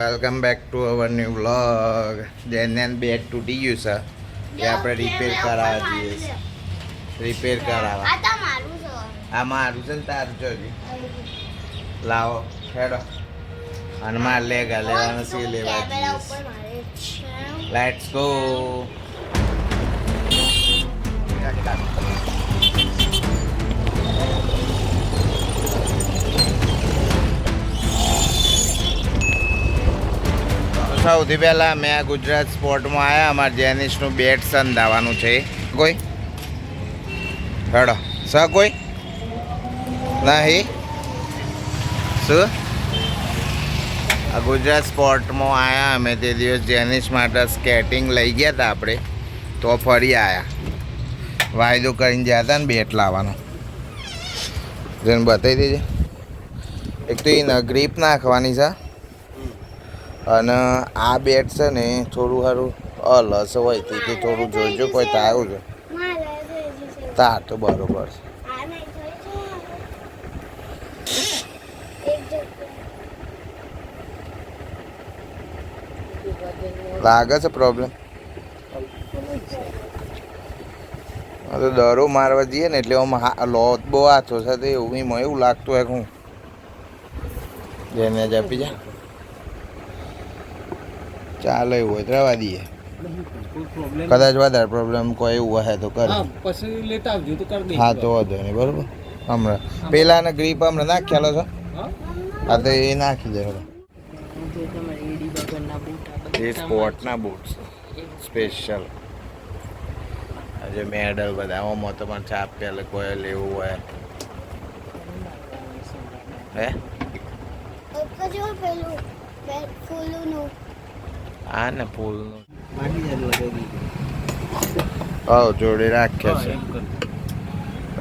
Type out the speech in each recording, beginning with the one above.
Welcome back to our new vlog. જેને bag તૂટી ગયું છે એ આપણે રિપેર કરાવવા જઈએ છીએ. રિપેર કરાવવા આ મારું છે ને તારું છે હજી. લાવો હેડો અને માર લેગા લેવાનું છે લેવા જઈએ. Let's go. સૌથી પહેલાં મેં આ ગુજરાત સ્પોર્ટમાં આવ્યા. અમારે જેનિસનું બેટ સંધાવાનું છે. કોઈ હેડો સ કોઈ નહીં શું? આ ગુજરાત સ્પોર્ટમાં આવ્યા અમે તે દિવસ જેનિસ માટે સ્કેટિંગ લઈ ગયા હતા આપણે, તો ફરી આવ્યા. વાયદો કરીને ગયા હતા ને બેટ લાવવાનો. જેને બતાવી દેજે. એક તો એને ગ્રીપ નાખવાની છે અને આ બેટ છે ને થોડું સારું અલસ હોય તે થોડું જોઈજો. કોઈ તારું છે તાર તો બરોબર છે. લાગે છે પ્રોબ્લેમ. તો દરો મારવા જઈએ ને એટલે લોત બહુ હાથો છે એવું લાગતું હોય કે હું જેને જ આપી જા. ચાલો એવું હોય રવા દઈએ. કદાચ વધારે પ્રોબ્લેમ કોઈ એવું હશે તો કરે. હા તો વાંધો નહીં બરોબર. હમણાં પેલાને ગ્રીપ હમણાં નાખ્યાલો છો. હા તો એ નાખી દે. એ સ્પોર્ટના બૂટ સ્પેશિયલ. આજે મેડલ બધા આમાં તમારે છાપ પહેલે કોઈ લેવું હોય હે હા ને ફૂલનું જોડે રાખ્યા છે.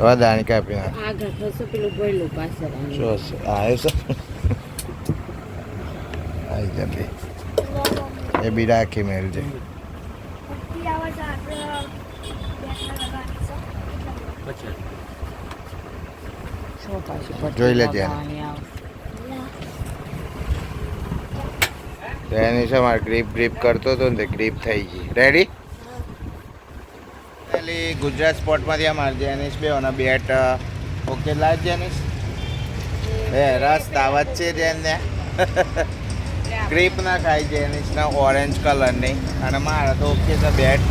વધારે કાપી નાખે એ બી રાખી મેળ છે. જોઈ લેજે એની છે મારે ગ્રીપ કરતો હતો ને તે ગ્રીપ થઈ ગઈ. રેડી પેલી ગુજરાત સ્પોર્ટમાંથી અમારે જેનિસ બે અને બેટ ઓકે લાજ જેનિસ એ રસ દાવત છે જેને ગ્રીપ ના ખાય જેનિસના ઓરેન્જ કલરની અને મારે તો ઓકે છે બેટ.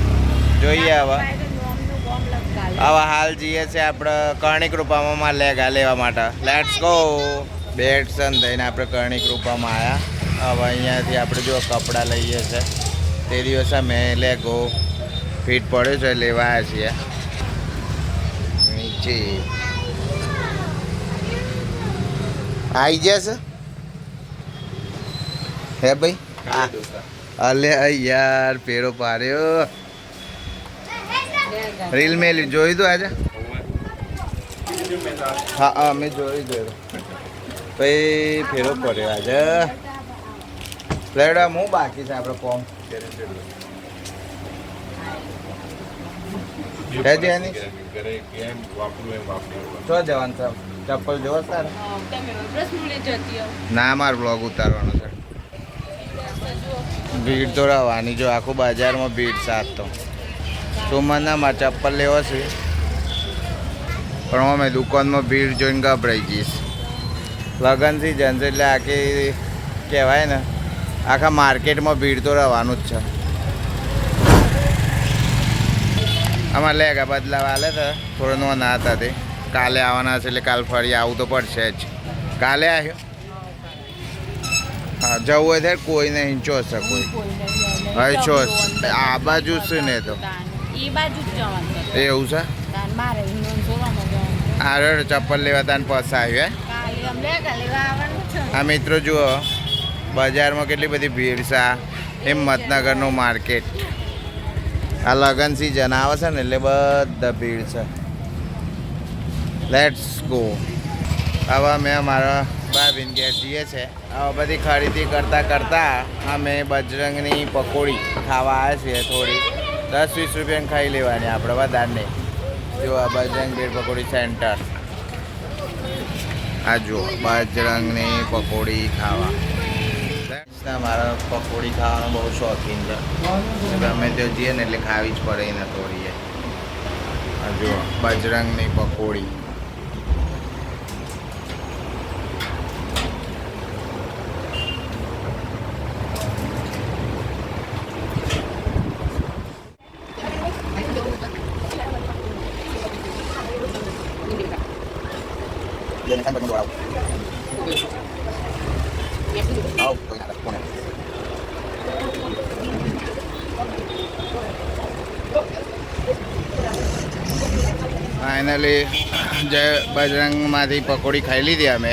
જોઈએ હવે હાલ જઈએ છે આપણે કર્ણિક રૂપામાં માં લેગા લેવા માટે. Let's go. બેટ સન થઈને આપણે કર્ણિક રૂપામાં આવ્યા. હવે અહીંયાથી આપણે જો કપડાં લઈએ છીએ તે દિવસે મેં લેગો ફિટ પડ્યો છે લેવા આવ્યા છીએ. નીચે આવી જશે હે ભાઈ. અલે યાર પેરો પાડ્યો. રીલ મેલી જોઈ દો આજે. હા મેં જોઈ જોયું ભાઈ ફેરો પડ્યો આજે. લેડા હું બાકી છે આપણે કોમ શું જવાનું છે? ચપ્પલ જોવા તારે? ના મારે બ્લોગ ઉતારવાનો છે. ભીડ તો રહેવાની જો આખું બજારમાં ભીડ સાથ તો સુમનના મારે ચપ્પલ લેવો છે પણ અમે દુકાનમાં ભીડ જોઈને ગભરાઈ જઈશ. લગન સિઝન છે એટલે આખી કહેવાય ને આખા માર્કેટમાં ભીડ તો રહેવાનું જ છે. અમારે લેગા બદલાવા આલે તો થોડો નો ના હતા તે કાલે આવવાના છે એટલે કાલ ફરી આવવું તો પડશે જ. કાલે આવ્યો હા જવું હોય ત્યારે કોઈ નહીં ચોસ કોઈ હવે ચોસ આ બાજુ છે ને તો એવું છે. આ ચપ્પલ લેવા તાને પસ આવ્યો આ મિત્રો જુઓ બજારમાં કેટલી બધી ભીડ છે. હિંમતનગરનું માર્કેટ આ લગન સિઝન આવે છે ને એટલે બધા ભીડ છે. Let's go. હવે અમે અમારા ભાભીને ઘેર જઈએ છે. હવે બધી ખરીદી કરતાં અમે બજરંગની પકોડી ખાવા આવ્યા છીએ. થોડી 10-20 રૂપિયાની ખાઈ લેવાની આપણે વધારે નહીં. જો આ બજરંગ ભેળ પકોડી સેન્ટર આ જો બજરંગની પકોડી ખાવા. રીતના મારા પકોડી ખાવાનો બહુ શોખીન છે. ગમે તે જઈએ ને એટલે ખાવી જ પડે એને તોડીએ. જો બજરંગની પકોડી. Dia kan baru bawa. Oh, tuh ada konek. Finally જય બજરંગમાંથી પકોડી ખાઈ લીધી અમે.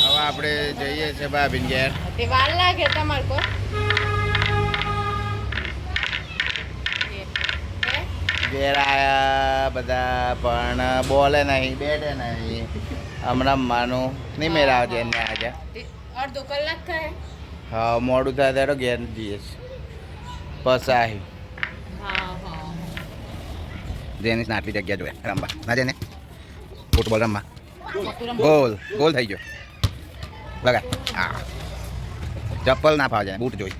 હવે આપણે જઈએ છીએ ભાભીન ઘેર. તે વાર લાગે તમારે કો ઘેર આયા બધા પણ બોલે નહીં, બેઠે નહીં. હમણાં માનું નહીં મેળા આવે એને આજે. અડધો કલાક થાય. હા, મોડું થાય ત્યારે ઘેર જઈએ છીએ. પસાહી હા હા જેની આટલી જગ્યા જોયા રમવા ના જેને ફૂટબોલ રમવા. ગોલ ગોલ થઈ ગયો. લગા હા, ચપ્પલ ના ફાવે બૂટ જોઈ.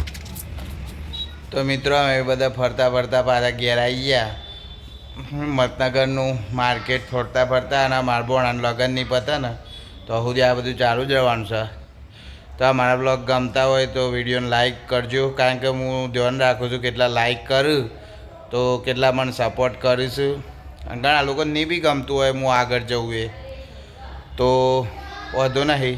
તો મિત્રો અમે બધા ફરતા ફરતા પાછા ઘેર આવી ગયા. મતનગરનું માર્કેટ ફરતા ફરતા અને મારબોણાનું લગ્ન નહીં પતા ને તો સુધી આ બધું ચાલુ જ રહેવાનું છે. તો અમારા બ્લોગ ગમતા હોય તો વિડીયોને લાઈક કરજો, કારણ કે હું ધ્યાન રાખું છું કેટલા લાઈક કરું તો કેટલા મને સપોર્ટ કરીશું. અને ઘણા લોકોને નહીં બી ગમતું હોય હું આગળ જવું એ તો વાંધો નહીં,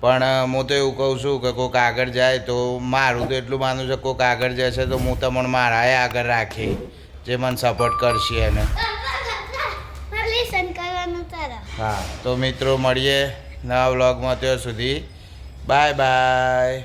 પણ હું તો એવું કહું છું કે કોઈક આગળ જાય તો મારું તો એટલું માનું છે કોઈક આગળ જશે તો હું તમને મારાએ આગળ રાખી જે મને સપોર્ટ કરશે એને. હા તો મિત્રો મળીએ નવા વ્લોગમાં, ત્યાં સુધી બાય બાય.